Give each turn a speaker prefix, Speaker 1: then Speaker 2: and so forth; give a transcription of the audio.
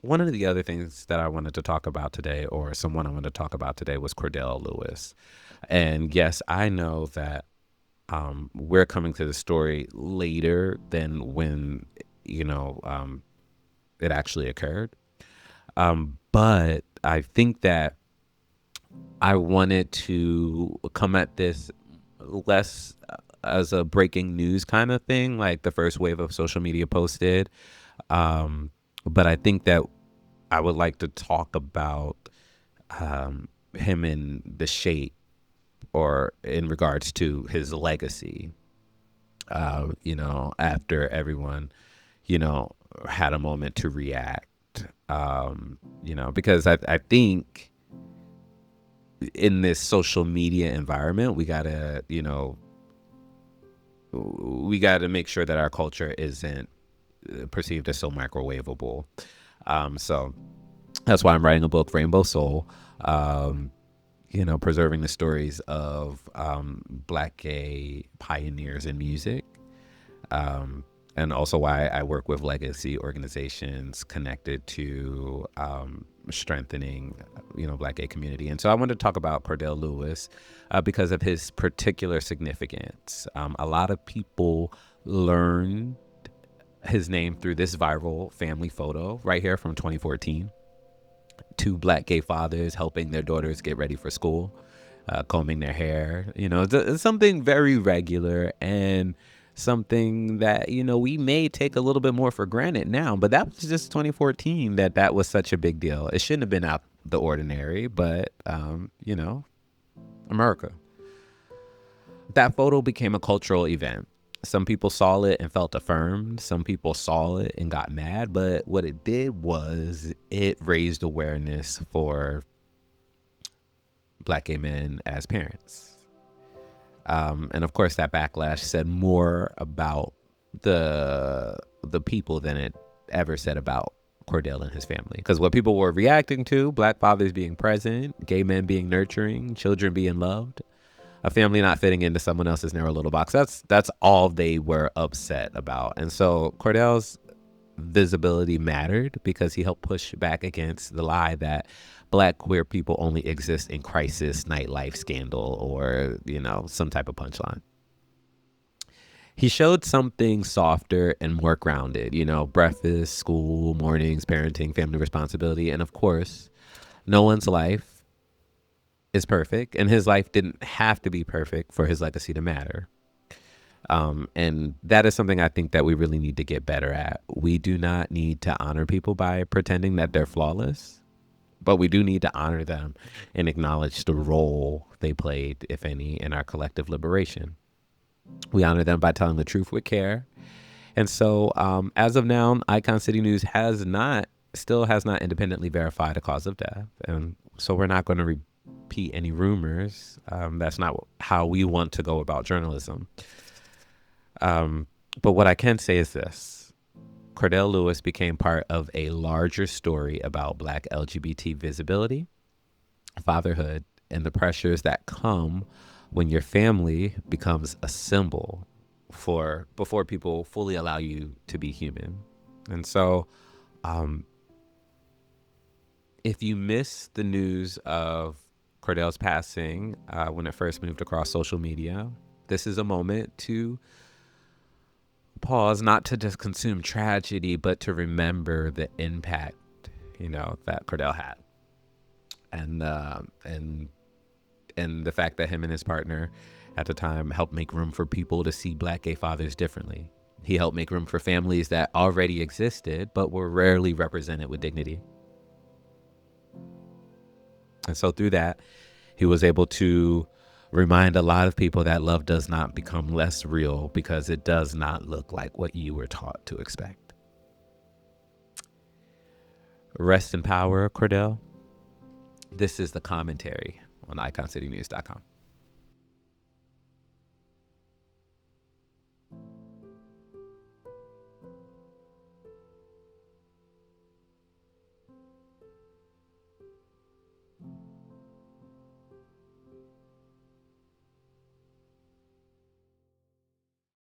Speaker 1: One of the other things that I wanted to talk about today, or someone I wanted to talk about today, was Cordell Lewis. And yes, I know that we're coming to the story later than when, you know, it actually occurred. But I think that I wanted to come at this less as a breaking news kind of thing, like the first wave of social media posted. Um, but I think that I would like to talk about him in the shape or in regards to his legacy, after everyone, you know, had a moment to react, because I think in this social media environment, we gotta make sure that our culture isn't perceived as so microwavable. So that's why I'm writing a book, Rainbow Soul, preserving the stories of Black gay pioneers in music. And also why I work with legacy organizations connected to strengthening, Black gay community. And so I wanted to talk about Cordell Lewis because of his particular significance. A lot of people learned his name through this viral family photo right here from 2014. Two Black gay fathers helping their daughters get ready for school, combing their hair. It's something very regular and something that we may take a little bit more for granted now. But that was just 2014 that was such a big deal. It shouldn't have been out the ordinary, but America. That photo became a cultural event. Some people saw it and felt affirmed. Some people saw it and got mad. But what it did was it raised awareness for Black gay men as parents. And of course, that backlash said more about the people than it ever said about Cordell and his family. Because what people were reacting to, Black fathers being present, gay men being nurturing, children being loved, a family not fitting into someone else's narrow little box. That's all they were upset about. And so Cordell's visibility mattered because he helped push back against the lie that Black queer people only exist in crisis, nightlife, scandal, or some type of punchline. He showed something softer and more grounded, breakfast, school, mornings, parenting, family responsibility. And of course, no one's life is perfect, and his life didn't have to be perfect for his legacy to matter. And that is something I think that we really need to get better at. We do not need to honor people by pretending that they're flawless, but we do need to honor them and acknowledge the role they played, if any, in our collective liberation. We honor them by telling the truth with care. And so, as of now, Icon City News still has not independently verified a cause of death. And so we're not going to repeat any rumors. That's not how we want to go about journalism. But what I can say is this: Cordell Lewis became part of a larger story about Black LGBT visibility, fatherhood, and the pressures that come when your family becomes a symbol for before people fully allow you to be human. And so, if you missed the news of Cordell's passing when it first moved across social media, this is a moment to pause, not to just consume tragedy, but to remember the impact, that Cordell had, and and the fact that him and his partner at the time helped make room for people to see Black gay fathers differently. He helped make room for families that already existed but were rarely represented with dignity. And so through that, he was able to remind a lot of people that love does not become less real because it does not look like what you were taught to expect. Rest in power, Cordell. This is the commentary on iconcitynews.com.